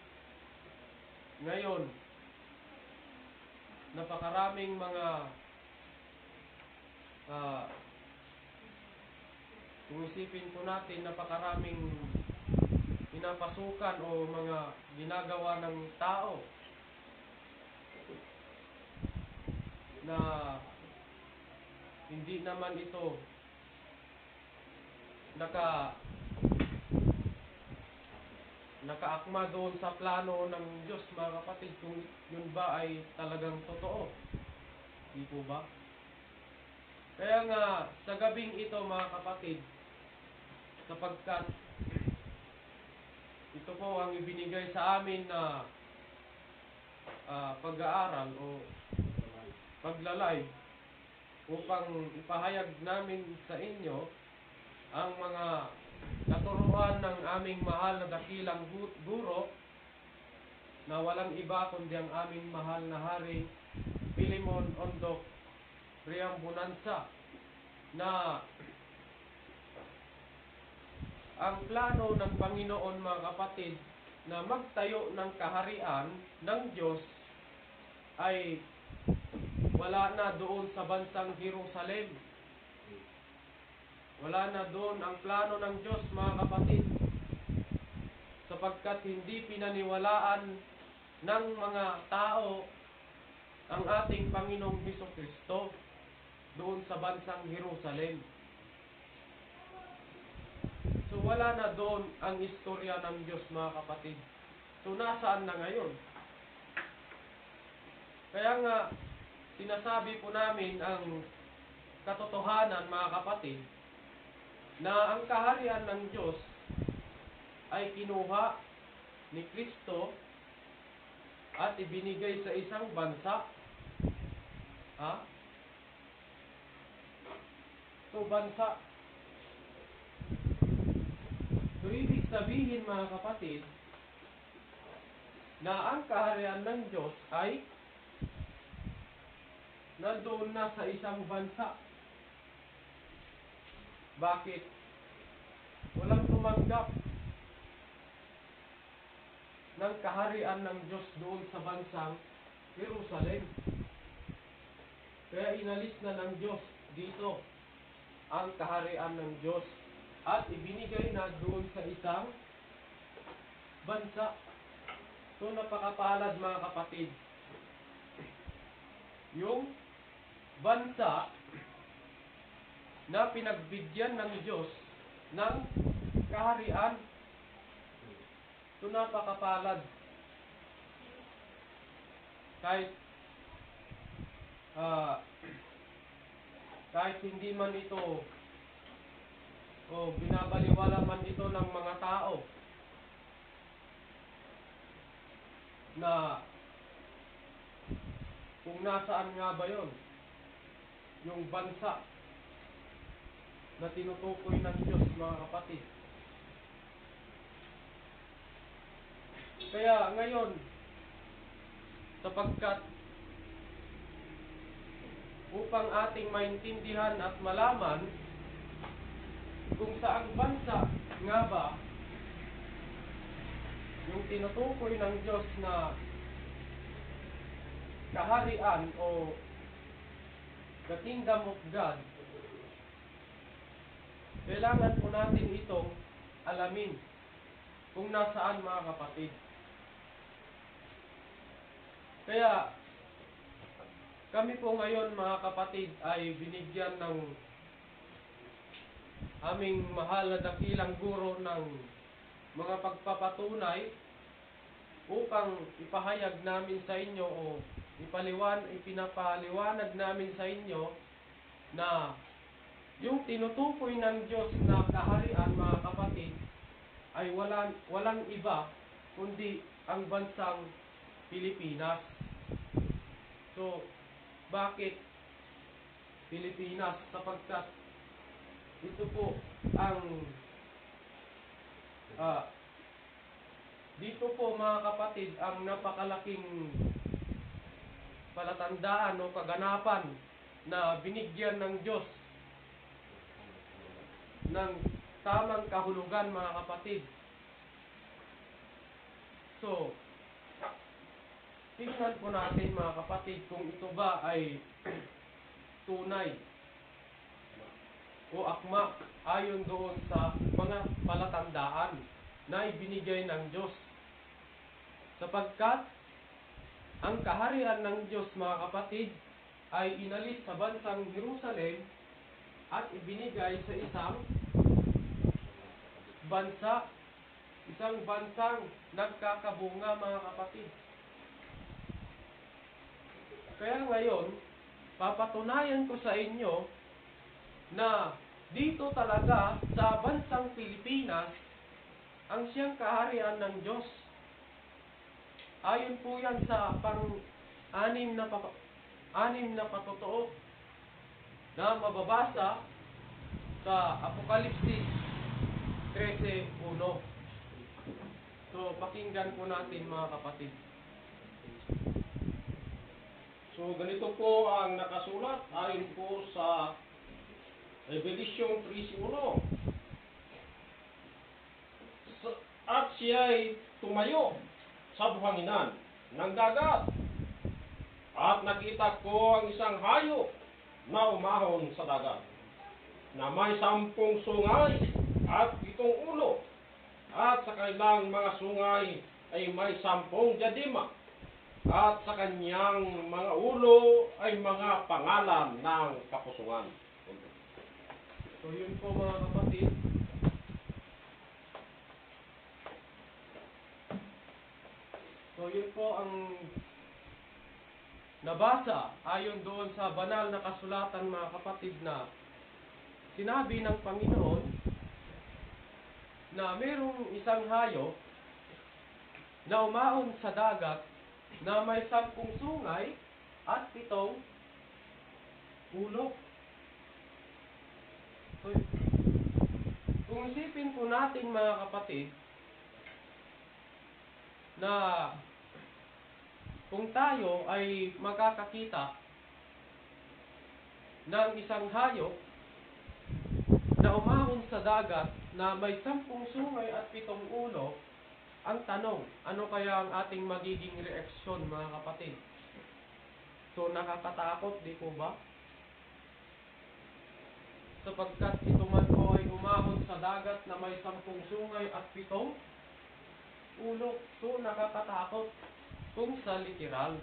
[SPEAKER 5] mga kung isipin po natin, napakaraming pinapasukan o mga ginagawa ng tao na hindi naman ito nakaakma doon sa plano ng Diyos, mga kapatid, kung yun ba ay talagang totoo. Di po ba? Kaya nga, sa gabing ito, mga kapatid, sapagkat ito po ang ibinigay sa amin na pag-aaral o paglalay upang ipahayag namin sa inyo ang mga katuruan ng aming mahal na dakilang guro na walang iba kundi ang aming mahal na Hari Pilimon Ondok Priambunansa, na ang plano ng Panginoon, mga kapatid, na magtayo ng kaharian ng Diyos ay wala na doon sa bansang Jerusalem. Wala na doon ang plano ng Diyos, mga kapatid, sapagkat hindi pinaniwalaan ng mga tao ang ating Panginoong Hesukristo doon sa bansang Jerusalem. So wala na doon ang istorya ng Diyos, mga kapatid. So nasaan na ngayon? Kaya nga, sinasabi po namin ang katotohanan, mga kapatid, na ang kaharian ng Diyos ay kinuha ni Kristo at ibinigay sa isang bansa, So, bansa. So, ibig sabihin mga kapatid, na ang kaharian ng Diyos ay nandoon na sa isang bansa. Bakit? Walang tumanggap ng kaharian ng Diyos doon sa bansang Jerusalem. Kaya inalis na ng Diyos dito ang kaharian ng Diyos at ibinigay na doon sa isang bansa. So napakapalad mga kapatid. Yung bansa na pinagbigyan ng Diyos ng kaharian. So napakapalad. Kahit hindi man ito o binabaliwala man ito ng mga tao na kung nasaan nga ba yon yung bansa na tinutukoy ng Diyos mga kapatid. Kaya ngayon, sapagkat upang ating maintindihan at malaman kung saang bansa nga ba yung tinutukoy ng Diyos na kaharian o the kingdom of God, kailangan po natin itong alamin kung nasaan mga kapatid. Kaya kami po ngayon mga kapatid ay binigyan ng aming mahal na dakilang guro ng mga pagpapatunay upang ipahayag namin sa inyo o ipinapaliwanag namin sa inyo na yung tinutukoy ng Diyos na kaharian mga kapatid ay walang iba kundi ang bansang Pilipinas. So, bakit Pilipinas? Sapagkat ito po ang dito po mga kapatid ang napakalaking palatandaan o kaganapan na binigyan ng Diyos ng tamang kahulugan mga kapatid. So, tingnan po natin mga kapatid kung ito ba ay tunay o akma ayon doon sa mga palatandaan na ibinigay ng Diyos. Sapagkat ang kaharian ng Diyos mga kapatid ay inalis sa bansang Jerusalem at ibinigay sa isang bansang nagkakabunga mga kapatid. Kaya ngayon, papatunayan ko sa inyo na dito talaga sa bansang Pilipinas ang siyang kaharian ng Diyos. Ayon po yan sa anim na patotoo na mababasa sa Apokalipsis 13:1. So, pakinggan po natin mga kapatid.
[SPEAKER 4] So ganito po ang nakasulat ayon po sa Revelation 3:1. At siya'y tumayo sa buhanginan ng dagat. At nakita ko ang isang hayop na umahon sa dagat, na may 10 sungay at 7 ulo, at sa kanilang mga sungay ay may 10 diadema, at sa kanyang mga ulo ay mga pangalan ng kapusungan.
[SPEAKER 5] So yun po mga kapatid. So yun po ang nabasa ayon doon sa banal na kasulatan mga kapatid na sinabi ng Panginoon na mayroong isang hayop na umahon sa dagat na may 10 sungay at 7 ulo. So, kung isipin po natin mga kapatid, na kung tayo ay magkakakita ng isang hayop na umahon sa dagat na may 10 sungay at 7 ulo, ang tanong, ano kaya ang ating magiging reaksyon mga kapatid? So nakakatakot, di po ba? Sapagkat ito man po ay umahon sa dagat na may 10 sungay at 7 ulo. So nakakatakot kung sa literal.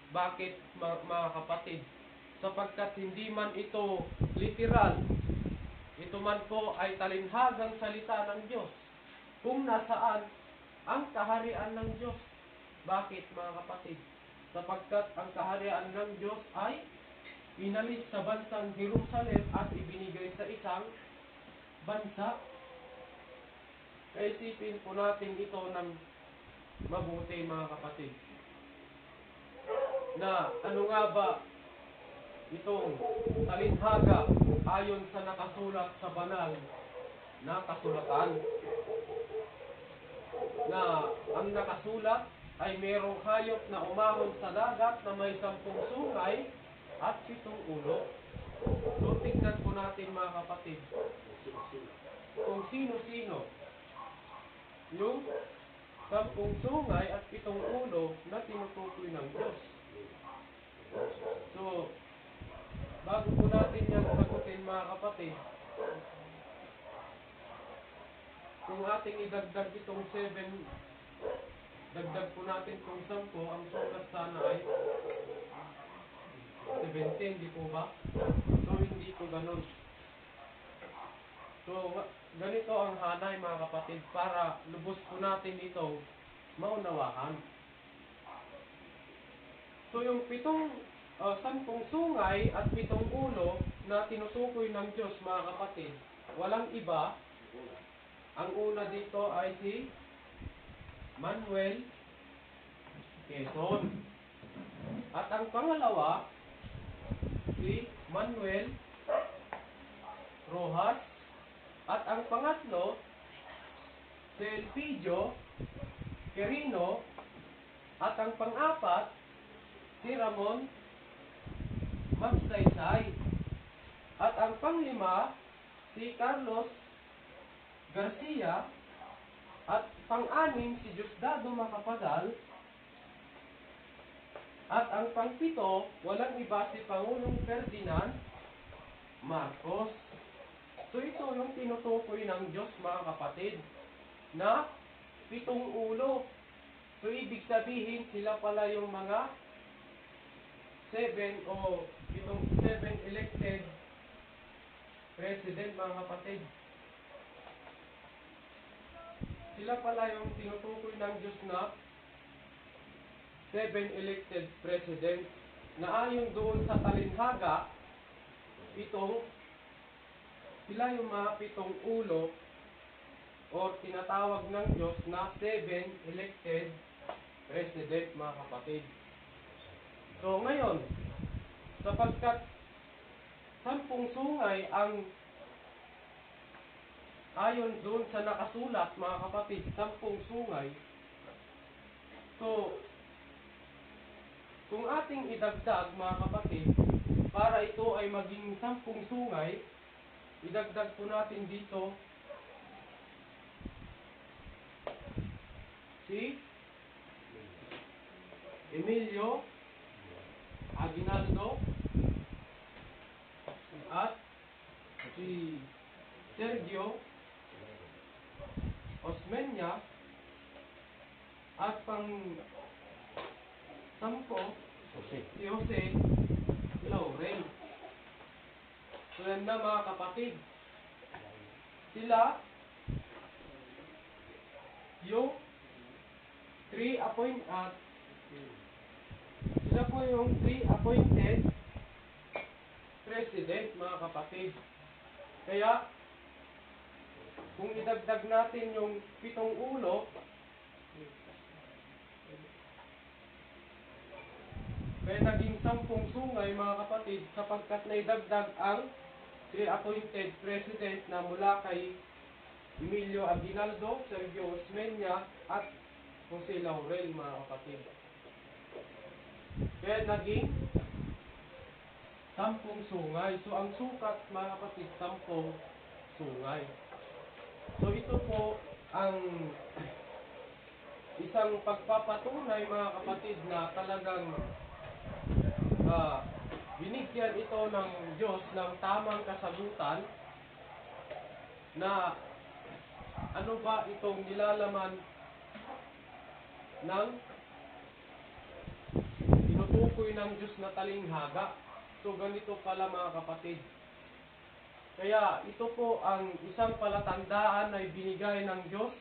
[SPEAKER 5] Bakit mga kapatid? Sapagkat hindi man ito literal, ito man po ay talinhagang salita ng Diyos kung nasaan ang kaharian ng Diyos. Bakit mga kapatid? Sapagkat ang kaharian ng Diyos ay inalis sa bansang Jerusalem at ibinigay sa isang bansa. Kaya isipin po natin ito ng mabuti mga kapatid. Na ano nga ba itong talinhaga ayon sa nakasulat sa banal na kasulatan? Na ang nakasulat ay merong hayop na umahon sa dagat na may 10 sungay at 7 ulo. So tingnan po natin mga kapatid kung sino-sino yung 10 sungay at 7 ulo na tinutukoy ng Diyos. So, bago po natin yan sagutin mga kapatid, kung ating idagdag itong 7, dagdag po natin itong 10, ang sukat sana ay 17, di po ba? So, hindi po ganun. So, ganito ang hanay mga kapatid para lubos po natin ito maunawahan. So, yung 10 sungay at 7 ulo na tinutukoy ng Diyos mga kapatid, walang iba. Ang una dito ay si Manuel Quezon. At ang pangalawa, si Manuel Rojas. At ang pangatlo, si Elpidio Quirino. At ang pang-apat, si Ramon Magsaysay. At ang pang-lima, si Carlos Garcia. At pang-anim, si Diosdado Macapagal. At ang pang-pito, walang iba si Pangulong Ferdinand Marcos. So ito yung tinutukoy ng Diyos mga kapatid na 7 ulo. So ibig sabihin sila pala yung mga 7 o itong 7 elected president mga kapatid. Sila pala yung tinutukoy ng Diyos na 7 elected president na ayon doon sa talinhaga, sila yung mga 7 ulo o tinatawag ng Diyos na 7 elected president mga kapatid. So ngayon, sapagkat 10 sungay ang ayon doon sa nakasulat mga kapatid, 10 sungay. So, kung ating idagdag mga kapatid, para ito ay maging 10 sungay, idagdag po natin dito si Emilio Aguinaldo at si Sergio Osmeña at pang-10 si Jose Laurel. So yan na mga kapatid. Sila yung sila po yung 3 appointed president mga kapatid. Kaya kung idagdag natin yung 7 ulo, kaya naging 10 sungay mga kapatid sapagkat naidagdag ang pre-appointed president na mula kay Emilio Aguinaldo, Sergio Osmeña, at Jose Laurel, mga kapatid. Kaya naging 10 sungay. So, ang sukat, mga kapatid, 10 sungay. So, ito po ang isang pagpapatunay, mga kapatid, na talagang binigyan ito ng Diyos ng tamang kasagutan na ano ba itong nilalaman ng tinutukoy ng Diyos na talinghaga. So, ganito pala, mga kapatid. Kaya ito po ang isang palatandaan na ibinigay ng Diyos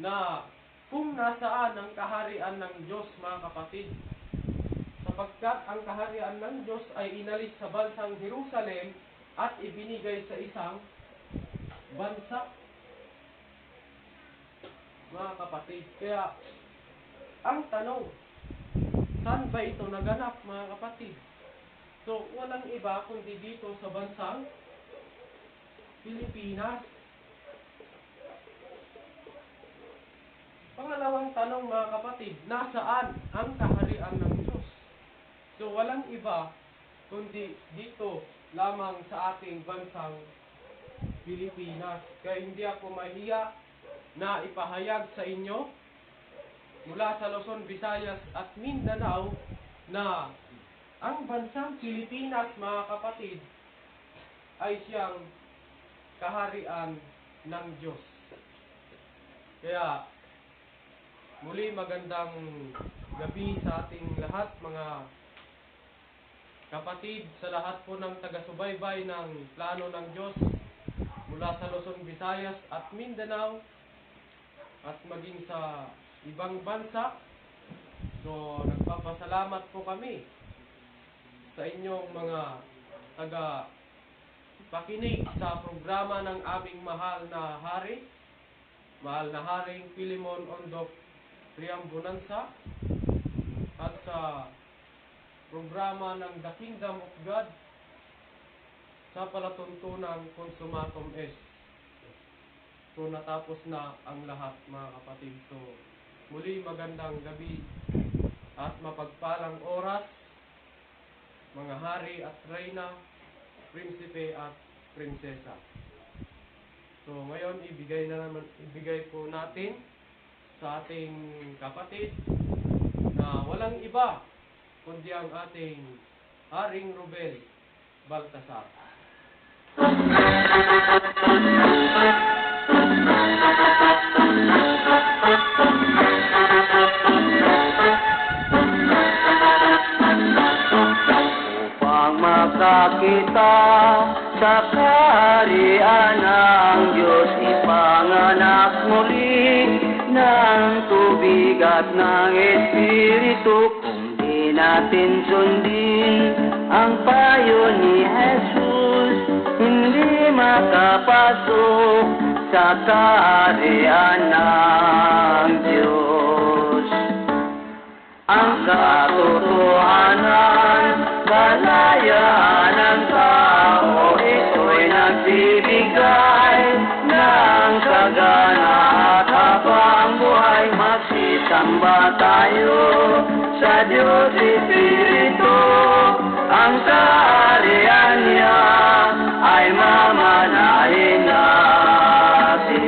[SPEAKER 5] na kung nasaan ang kaharian ng Diyos, mga kapatid. Sapagkat ang kaharian ng Diyos ay inalis sa bansang Jerusalem at ibinigay sa isang bansa, mga kapatid. Kaya ang tanong, saan ba ito naganap, mga kapatid? So, walang iba kundi dito sa bansang Pilipinas. Pangalawang tanong, mga kapatid, nasaan ang kaharian ng Diyos? So, walang iba kundi dito lamang sa ating bansang Pilipinas. Kaya hindi ako mahiya na ipahayag sa inyo mula sa Luzon, Visayas at Mindanao na ang bansang Pilipinas, mga kapatid, ay siyang kaharian ng Diyos. Kaya muli magandang gabi sa ating lahat, mga kapatid, sa lahat po ng taga-subaybay ng plano ng Diyos mula sa Luzon, Visayas at Mindanao at maging sa ibang bansa. So, nagpapasalamat po kami sa inyong mga taga-pakinig sa programa ng aming mahal na Haring Pilimon Ondok Triambunansa, at sa programa ng The Kingdom of God sa palatuntunang Consumatum Est. So, natapos na ang lahat, mga kapatid. So, muli magandang gabi at mapagpalang oras, mga hari at reyna, prinsipe at prinsesa. So, ngayon ibigay po natin sa ating kapatid na walang iba kundi ang ating Haring Rubel Baltasar.
[SPEAKER 2] Upang makakita sa kaharian ng Diyos, ipanganak muli ng tubig at ng Espiritu. Kung di natin sundin ang payo ni Jesus, hindi makapasok sa kaharian ng Diyos. Ang katotohanan, kalayaan ng tao, ito'y nagbibigay ng sagana at habang buhay. Magsisamba tayo sa Diyos Espiritu, ang kaharian niya ay mamanahin natin.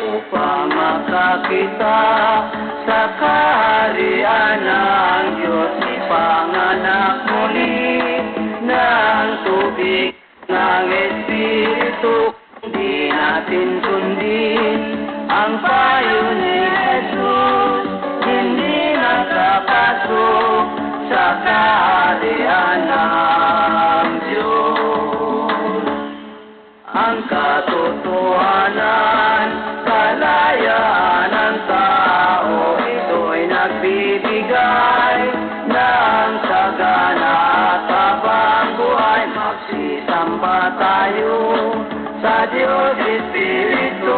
[SPEAKER 2] Upang makakita sa kaharian ng Diyos, ipanganak muli ng tubig ng Espiritu. Di natin sundin ang payo ni Jesus, hindi nakapasok sa kaharian ng Diyos. Ang katotohanan, kalayaan ng tao, ito'y nagbibigay ng sagana at habang buhay. Magsisamba tayo sa Diyos Espiritu.